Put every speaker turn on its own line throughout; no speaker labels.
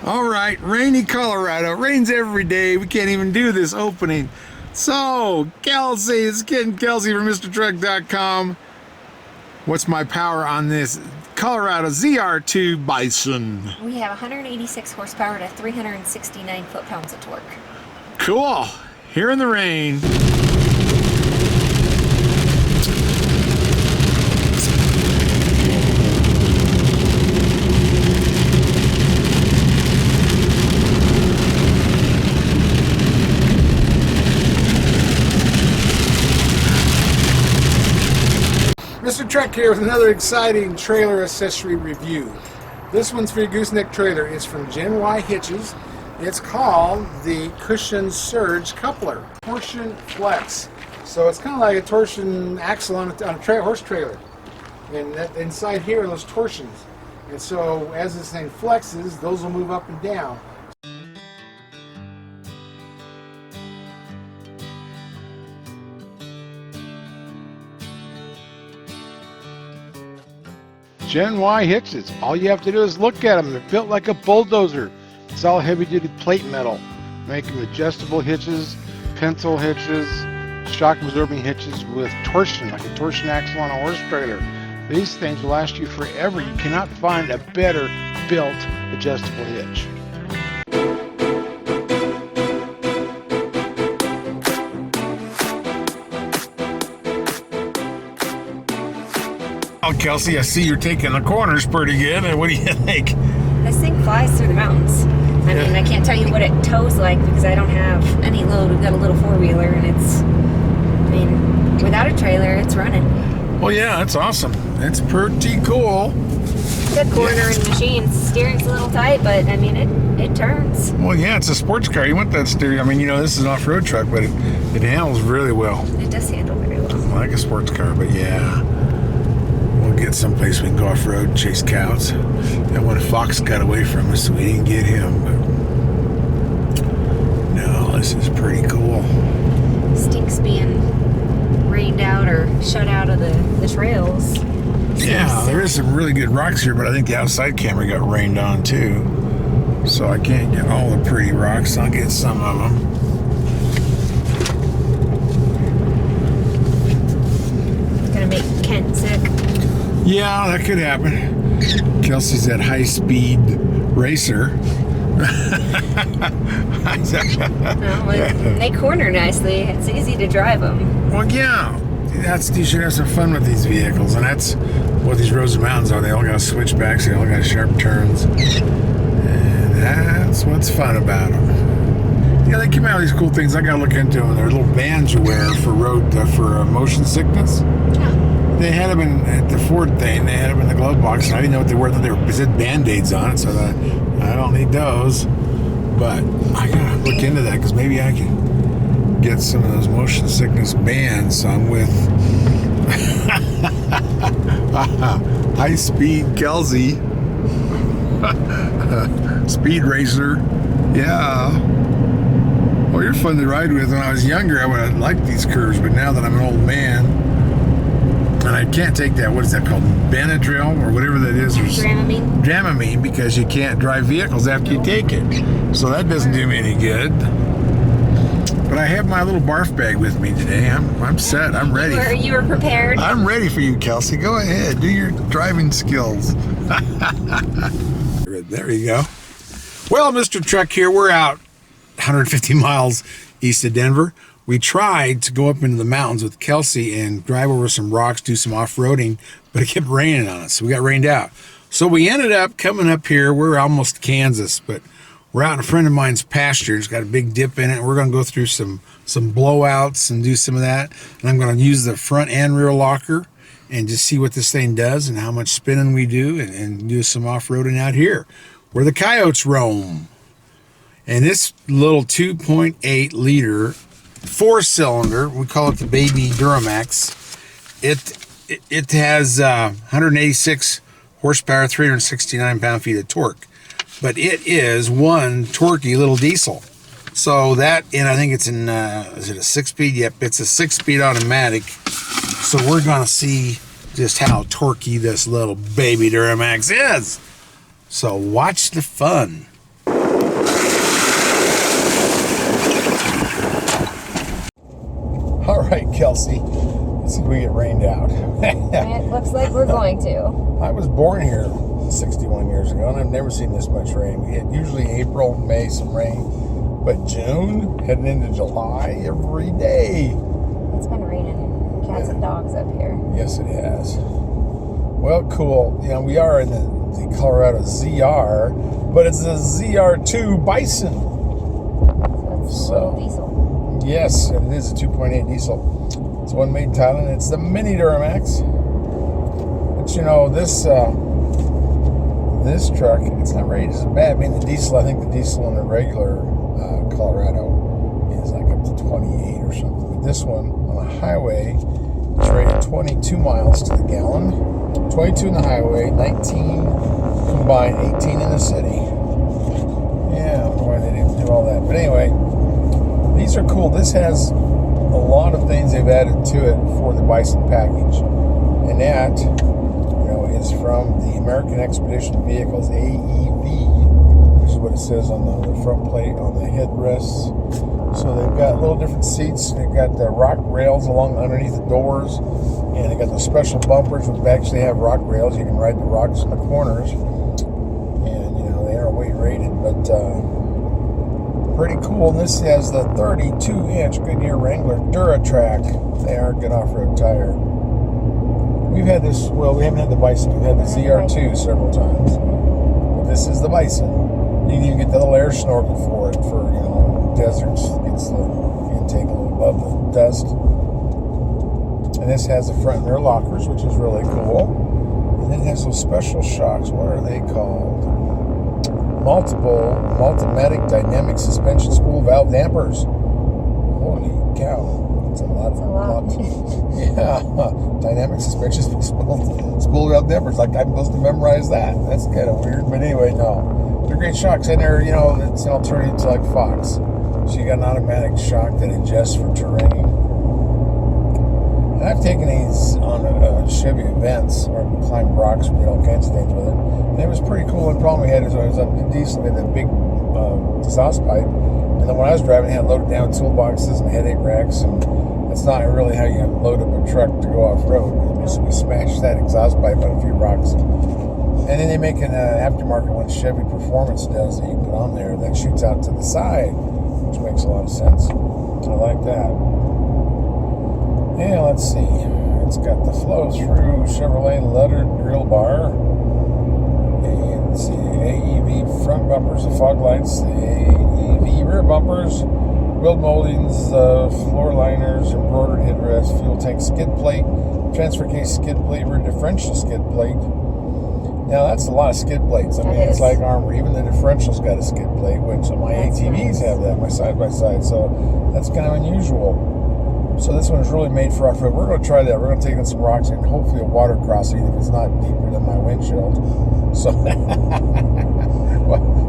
All right, rainy Colorado. It rains every day. We can't even do this opening. So, Kelsey, it's Kent and Kelsey from MrTruck.com. What's my power on this Colorado ZR2 Bison?
We have 186 horsepower to 369 foot-pounds of torque.
Cool. Here in the rain. Mr. Truck here with another exciting trailer accessory review. This one's for your gooseneck trailer. It's from Gen Y Hitches. It's called the Cushion Surge Coupler, Torsion Flex. So it's kind of like a torsion axle on a horse trailer. And that, inside here are those torsions. And so as this thing flexes, those will move up and down. Gen Y hitches. All you have to do is look at them. They're built like a bulldozer. It's all heavy-duty plate metal. Make them adjustable hitches, pencil hitches, shock-absorbing hitches with torsion, like a torsion axle on a horse trailer. These things will last you forever. You cannot find a better built adjustable hitch. Oh, Kelsey, I see you're taking the corners pretty good. What do you think?
This thing flies through the mountains. I mean, I can't tell you what it tows like because I don't have any load. We've got a little four-wheeler, and it's, I mean, without a trailer, it's running.
Well, yeah, that's awesome. It's pretty cool.
Good cornering machine. Steering's a little tight, but I mean, it turns.
Well, yeah, it's a sports car. You want that steering. I mean, you know, this is an off-road truck, but it handles really well.
It does handle very well.
Like a sports car, but yeah. We'll get someplace we can go off-road and chase cows. That one fox got away from us, so we didn't get him. But no, this is pretty cool.
Stinks being rained out or shut out of the trails.
Yeah, there is some really good rocks here, but I think the outside camera got rained on too. So I can't get all the pretty rocks. I'll get some of them.
It's gonna make Kent sick.
Yeah, that could happen. Kelsey's that high-speed racer.
They corner nicely. It's easy to drive them.
Well, yeah. You should have some fun with these vehicles, and that's what these roads and mountains are. They all got switchbacks. They all got sharp turns. And that's what's fun about them. Yeah, they came out with these cool things. I got to look into them. They're little bands you wear for motion sickness.
Yeah.
They had them at the Ford thing. They had them in the glove box, and I didn't know what they were. They said Band-Aids on it, so I don't need those. But I gotta look into that because maybe I can get some of those motion sickness bands. So I'm with high-speed Kelsey, speed racer. Yeah. Well, you're fun to ride with. When I was younger, I would have liked these curves, but now that I'm an old man. And I can't take that, what is that called? Benadryl or whatever that is.
Dramamine.
Dramamine, because you can't drive vehicles after you take it. So that doesn't do me any good. But I have my little barf bag with me today. I'm set. I'm ready.
You were prepared.
I'm ready for you, Kelsey. Go ahead. Do your driving skills. There you go. Well, Mr. Truck here. We're out 150 miles east of Denver. We tried to go up into the mountains with Kelsey and drive over some rocks, do some off-roading, but it kept raining on us, so we got rained out. So we ended up coming up here. We're almost Kansas, but we're out in a friend of mine's pasture. It's got a big dip in it. We're going to go through some blowouts and do some of that. And I'm going to use the front and rear locker and just see what this thing does and how much spinning we do and do some off-roading out here where the coyotes roam. And this little 2.8 liter four-cylinder, we call it the baby Duramax. It has 186 horsepower, 369 pound-feet of torque, but it is one torquey little diesel. So that, and I think it's in is it a 6-speed? Yep, it's a 6-speed automatic. So we're gonna see just how torquey this little baby Duramax is. So watch the fun. All right, Kelsey. Let's see if we get rained out.
It looks like we're going to.
I was born here 61 years ago, and I've never seen this much rain. We had usually April, May, some rain, but June, heading into July, every day.
It's been raining cats and dogs up here.
Yes, it has. Well, cool. You know, we are in the Colorado ZR, but it's the ZR2 Bison.
So it's a little diesel.
Yes, and it is a 2.8 diesel. It's one made in Thailand. It's the mini Duramax. But you know, this truck, it's not rated as bad. I mean, the diesel, I think the diesel in the regular Colorado is like up to 28 or something. But this one on the highway, it's rated 22 miles to the gallon. 22 in the highway, 19 combined, 18 in the city. Yeah, I don't know why they didn't do all that. But anyway, these are cool. This has a lot of things they've added to it for the Bison package. And that, you know, is from the American Expedition Vehicles, AEV, which is what it says on the front plate, on the headrests. So they've got little different seats. They've got the rock rails along underneath the doors. And they got the special bumpers, which actually have rock rails. You can ride the rocks in the corners. And, you know, they are weight rated, but pretty cool. This has the 32-inch Goodyear Wrangler DuraTrack. They are a good off-road tire. We've had this, well, we haven't had the Bison. We've had the ZR2 several times. But this is the Bison. You can even get the little air snorkel for it for, you know, deserts. Gets the intake a little above the dust. And this has the front and rear lockers, which is really cool. And then it has those special shocks. What are they called? Multimatic dynamic suspension spool valve dampers. Holy cow. That's a lot. Yeah. Dynamic suspension spool valve dampers. Like I'm supposed to memorize that. That's kind of weird. But anyway, no. They're great shocks. And they're, you know, it's an alternative to like Fox. So you got an automatic shock that adjusts for terrain. And I've taken these on Chevy events or climbed rocks and did all kinds of things with it. And it was pretty cool. The problem we had is when I was on the diesel, we had that big exhaust pipe. And then when I was driving, I had loaded down toolboxes and headache racks. And that's not really how you load up a truck to go off-road. We smashed that exhaust pipe on a few rocks. And then they make an aftermarket one Chevy Performance does that you put on there that shoots out to the side, which makes a lot of sense. I like that. Yeah, let's see. It's got the flow-through Chevrolet lettered grill bar. And let's see, AEV front bumpers, the fog lights, the AEV rear bumpers, wheel moldings, floor liners, embroidered headrest, fuel tank skid plate, transfer case skid plate, rear differential skid plate. Now that's a lot of skid plates. I mean, it's like armor. Even the differential's got a skid plate, which my ATVs have that, my side-by-side. So that's kind of unusual. So this one's really made for off-road. We're going to try that. We're going to take in some rocks and hopefully a water crossing if it's not deeper than my windshield. So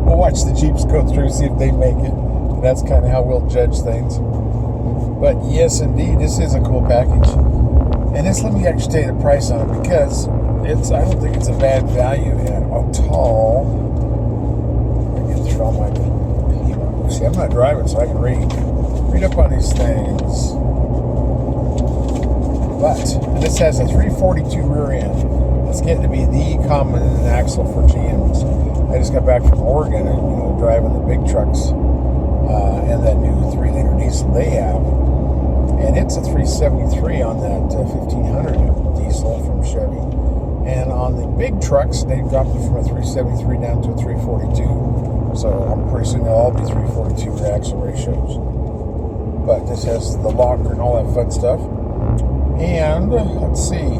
we'll watch the Jeeps go through, see if they make it. And that's kind of how we'll judge things. But yes, indeed, this is a cool package. And this, let me actually tell you the price on it because I don't think it's a bad value at all. I get through all my, see, I'm not driving, so I can read up on these things. But this has a 342 rear end. It's getting to be the common axle for GMs. I just got back from Oregon and, you know, driving the big trucks and that new 3-liter diesel they have. And it's a 373 on that 1500 diesel from Chevy. And on the big trucks, they dropped it from a 373 down to a 342. So I'm pretty soon they'll all be 342 axle ratios. But this has the locker and all that fun stuff. And let's see,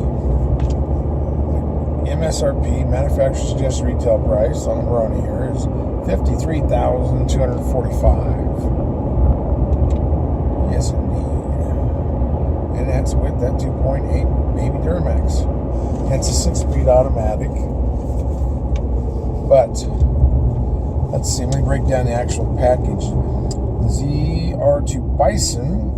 MSRP, manufacturer suggested retail price on the Maroni here is $53,245. Yes, indeed. And that's with that 2.8 baby Duramax. It's a 6-speed automatic. But let's see, let me break down the actual package. ZR2 Bison.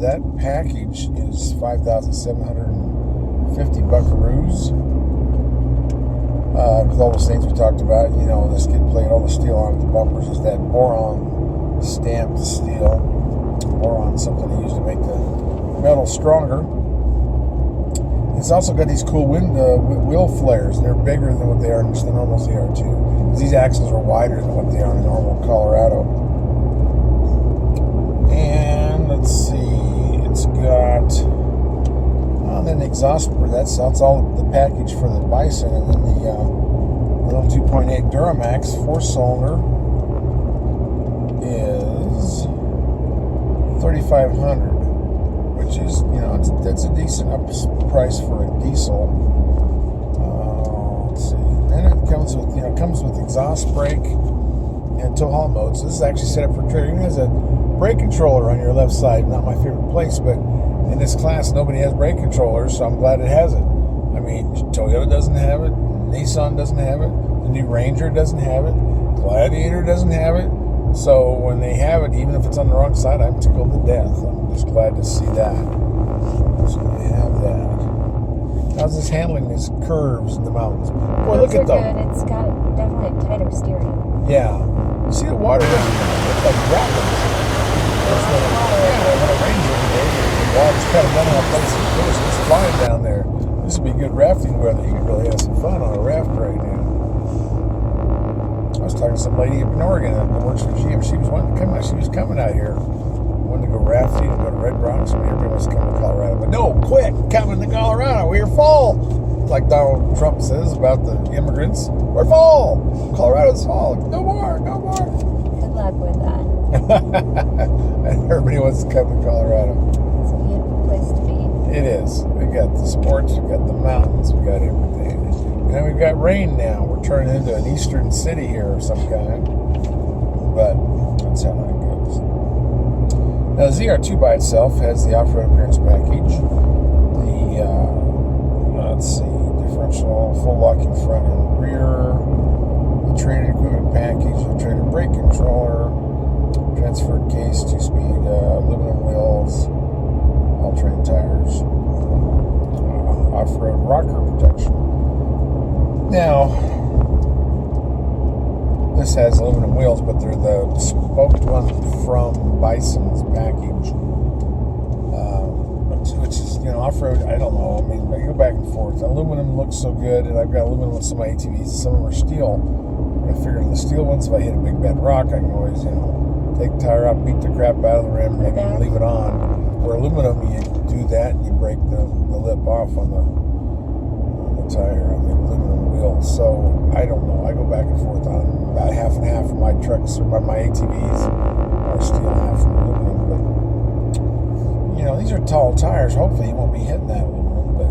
That package is 5,750 buckaroos. with all those things we talked about. You know, this kid played all the steel on the bumpers is that boron stamped steel. Boron, something they used to make the metal stronger. It's also got these cool wheel flares. They're bigger than what they are in just the normal ZR2. These axles are wider than what they are in the normal Colorado. And let's see, it's got then the exhaust. That's all the package for the Bison, and then the little 2.8 Duramax 4-cylinder is $3,500. Which is, you know, that's a decent price for a diesel. Let's see. Then it comes with exhaust brake and tow haul mode. So this is actually set up for trailer. It has a brake controller on your left side. Not my favorite place, but in this class, nobody has brake controllers, so I'm glad it has it. I mean, Toyota doesn't have it. Nissan doesn't have it. The new Ranger doesn't have it. Gladiator doesn't have it. So when they have it, even if it's on the wrong side, I'm tickled to death. I'm just glad to see that. So they have that. How's this handling these curves in the mountains? Boy, look at them.
Good. It's got definitely a tighter steering.
Yeah. You see the water? It's like rapids. When it rains every day, the water's kind of running out places. It's flying down there. This would be good rafting weather. You could really have some fun on a raft right now. I was talking to some lady up in Oregon that works for GM. She was wanting to come out. She was coming out here, wanted to go rafting and go to Red Rocks. Everybody wants to come to Colorado, but no, quit coming to Colorado. We're full, like Donald Trump says about the immigrants. We're full. Colorado's full. No more. No more.
Good luck with that.
And everybody wants to come to Colorado.
It's a beautiful place to be.
It is. We got the sports. We got the mountains. We got everything. And then we've got rain now. We're turning into an eastern city here of some kind. But that's how that goes. Now, the ZR2 by itself has the off-road appearance package. The, let's see, differential, full locking front and rear. The training equipment package, the training brake controller, transfer case, 2-speed aluminum wheels, all-terrain tires, off-road rocker protection. Now, this has aluminum wheels, but they're the spoked one from Bison's package, which is, you know, off-road, I don't know. I mean, I go back and forth. Aluminum looks so good, and I've got aluminum with some of my ATVs. Some of them are steel. I figure the steel ones, if I hit a big bent rock, I can always, you know, take the tire out, beat the crap out of the rim, maybe even leave it on. Where aluminum, you do that, and you break the lip off on the tire on the aluminum wheel. So I don't know. I go back and forth on them. About half and half of my trucks or my ATVs are steel, half from aluminum. But you know, these are tall tires. Hopefully, you won't be hitting that aluminum. But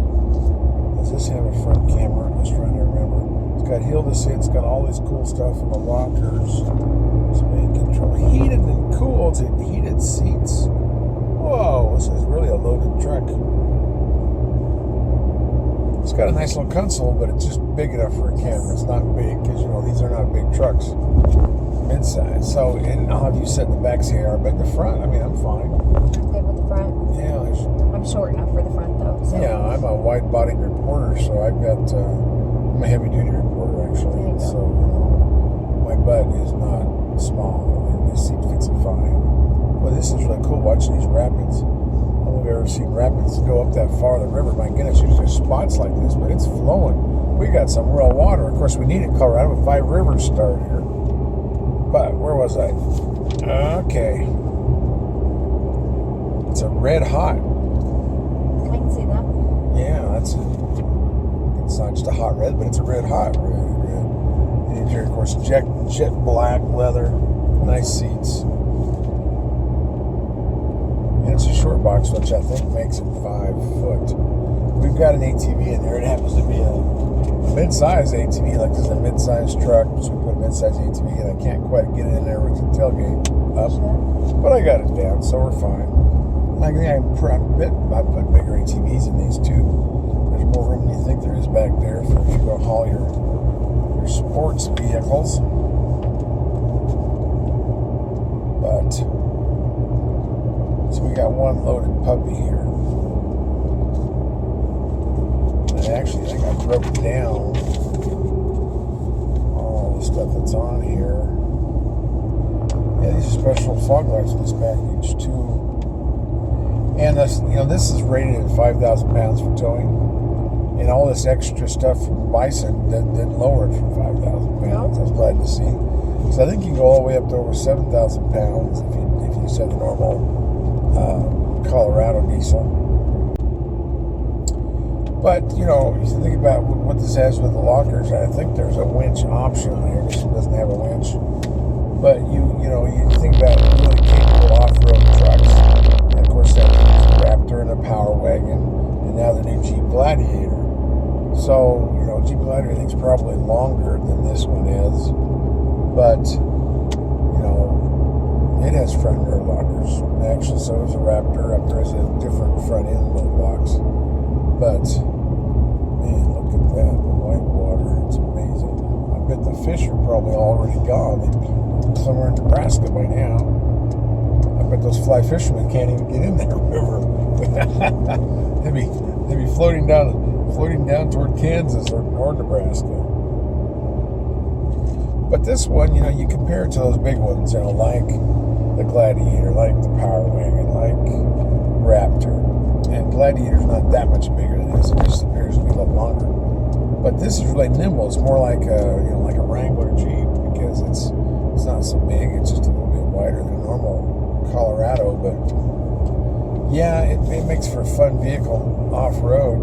does this have a front camera? I'm just trying to remember. It's got heel to seat. It's got all this cool stuff in the lockers. So man, control heated and cooled. It's heated seats. Whoa, this is really a loaded truck. It's got a nice little console, but it's just big enough for a camera. It's not big, because, you know, these are not big trucks. Mid-size. So, and I'll have you sit in the back seat, but the front, I mean, I'm fine.
I'm good with the front.
Yeah.
I'm short enough for the front, though. So.
Yeah, I'm a wide-bodied reporter, so I've got, I'm a heavy-duty reporter, actually. So, you know, my butt is not small, and this seat fits it fine. Well, this is really cool, watching these rapids. I've ever seen rapids go up that far, the river. My goodness, usually there's spots like this, but it's flowing. We got some real water. Of course, we need it in Colorado with 5 rivers start here. But where was I? Okay. It's a red hot.
I can see that.
Yeah, that's it. It's not just a hot red, but it's a red hot red. The interior, of course, jet black leather, nice seats. It's a short box, which I think makes it 5 foot. We've got an ATV in there. It happens to be a mid-size ATV, like this is a mid-size truck, so we put a mid-size ATV, and I can't quite get it in there with the tailgate up, but I got it down, so we're fine. And I think I put bigger ATVs in these too. There's more room than you think there is back there for if you go haul your sports vehicles. But so we got one loaded puppy here. And I actually think I broke it down stuff that's on here. Yeah, these are special fog lights in this package too. And this, this is rated at 5,000 pounds for towing. And all this extra stuff from Bison didn't lower it from 5,000 pounds. I was glad to see. So I think you can go all the way up to over 7,000 pounds if you use the normal Colorado diesel. But, if you think about what this has with the lockers, I think there's a winch option here. This doesn't have a winch. But you think about really capable off-road trucks. And of course, that includes the Raptor and the Power Wagon, and now the new Jeep Gladiator. So, Jeep Gladiator I think is probably longer than this one is. But, it has front and rear lockers. And actually, so does a Raptor. Raptor has a different front end load locks. But, man, look at that. The white water. It's amazing. I bet the fish are probably already gone. They'd be somewhere in Nebraska by now. I bet those fly fishermen can't even get in that river. they'd be floating down toward Kansas or Nebraska. But this one, you compare it to those big ones, like the Gladiator, like the Power Wagon, like Raptor. And Gladiator's not that much bigger than this. It just appears to be a lot longer. But this is really nimble. It's more like a Wrangler Jeep because it's not so big. It's just a little bit wider than a normal Colorado. But yeah, it makes for a fun vehicle off-road.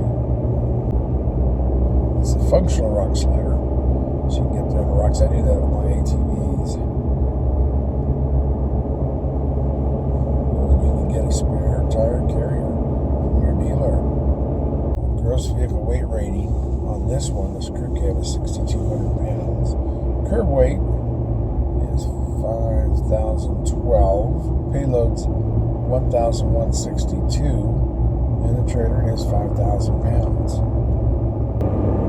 It's a functional rock slider. So you can get there on the rocks. I do that with my ATVs. And you can get a spare tire carrier from your dealer. Gross vehicle weight rating on this one, this crew cab, is 6,200 pounds. Curb weight is 5,012. Payload's 1,162. And the trailer is 5,000 pounds.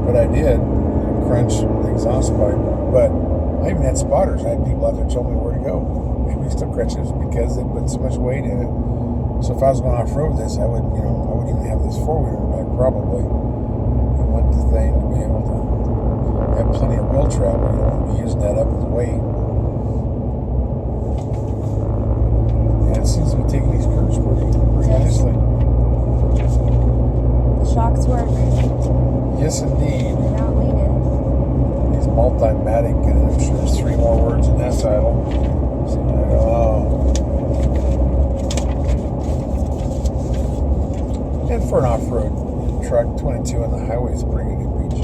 But I did crunch the exhaust pipe, but I even had spotters. I had people out there telling me where to go. Maybe still crunches because they put so much weight in it. So if I was going off-road this, I would even have this four-wheeler in the back probably. I want the thing to be able to have plenty of wheel travel. You don't want to be using that up with weight. And it seems to be taking these curves pretty nicely.
The shocks work.
Yes, indeed.
They're not leaning.
Multimatic, and I'm sure there's 3 more words in that title. So I don't know. And for an off-road truck, 22 on the highway is pretty good at PG.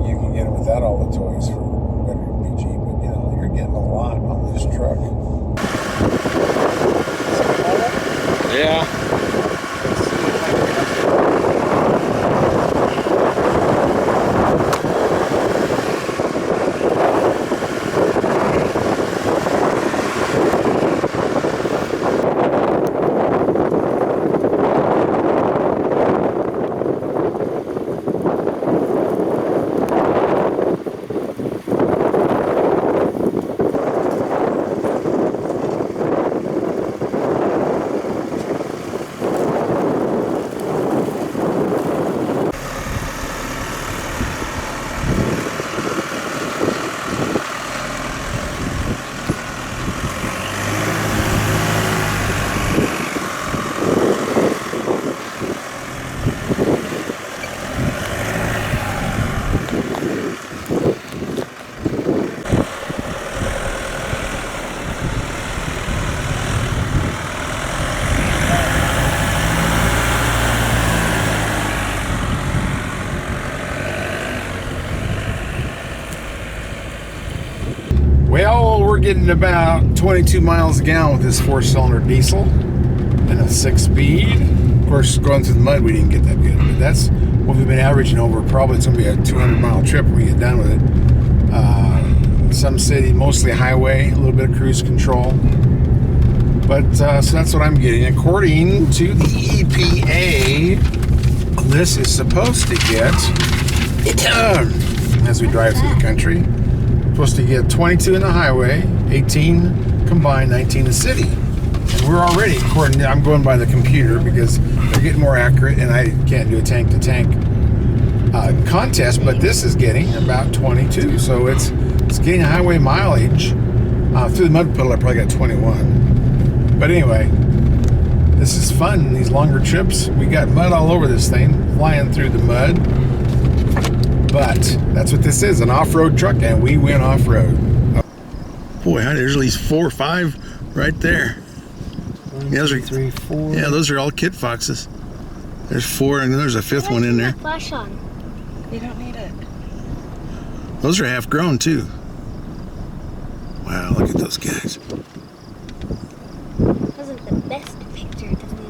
You can get it without all the toys for better PG, but you're getting a lot on this truck.
Yeah.
Well, we're getting about 22 miles a gallon with this 4-cylinder diesel and a 6-speed. Of course, going through the mud, we didn't get that good, but that's what we've been averaging over. Probably it's going to be a 200-mile trip when we get done with it. Some city, mostly highway, a little bit of cruise control. But so that's what I'm getting. According to the EPA, this is supposed to get, as we drive through the country, supposed to get 22 in the highway, 18 combined, 19 in the city. And we're already, according to, I'm going by the computer because they're getting more accurate and I can't do a tank to tank. contest, but this is getting about 22, so it's getting highway mileage. Through the mud puddle, I probably got 21. But anyway, this is fun. These longer trips, we got mud all over this thing, flying through the mud. But that's what this is, an off-road truck, and we went off-road. Boy, there's at least 4 or 5 right there.
One,
Yeah, those
two,
are
3, 4.
Yeah, those are all kit foxes. There's 4, and then there's a 5th one in there.
Flash on.
You don't need it.
Those are half grown too. Wow, look at those guys.
Wasn't the best picture to me.